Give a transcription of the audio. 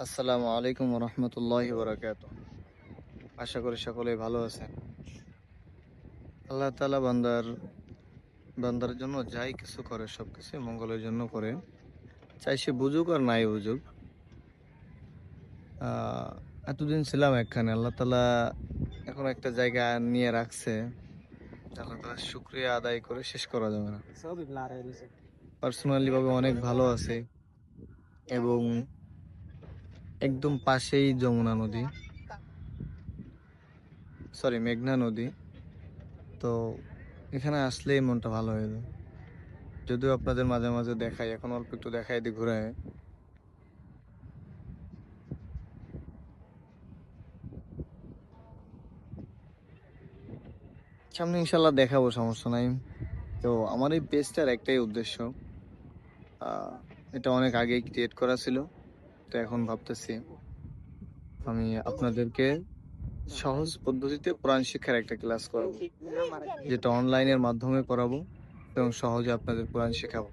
আসসালামু আলাইকুম রহমতুল্লাহি বারাকাতুহ। আশা করি সকলেই ভালো আছেন। আল্লাহ তাআলা বান্দার জন্য যাই কিছু করে সবকিছু মঙ্গলের জন্য করে। চাই সে বুঝুক আর নাই বুঝুক। আহ এতদিন ছিলাম একখানে, আল্লাহ তাআলা এখন একটা জায়গা নিয়ে রাখছে। আল্লাহ তাআলার শুকরিয়া আদায় করে শেষ করা যাবে না। পার্সোনালি ভাবে অনেক ভালো আছে এবং একদম পাশেই যমুনা নদী, সরি মেঘনা নদী। তো এখানে আসলেই মনটা ভালো হয়ে যায়। যদিও আপনাদের মাঝে মাঝে দেখাই, এখন অল্প একটু দেখাই দিই ঘুরায়। সামনে ইনশাল্লাহ দেখাবো, সমস্যা নাই। তো আমার এই পেজটার একটাই উদ্দেশ্য, আহ, এটা অনেক আগেই ক্রিয়েট করা ছিল। তো এখন ভাবতেছি আমি আপনাদেরকে সহজ পদ্ধতিতে কোরআন শিক্ষার একটা ক্লাস করাবো, যেটা অনলাইনের মাধ্যমে করাবো এবং সহজে আপনাদের কোরআন শেখাবো।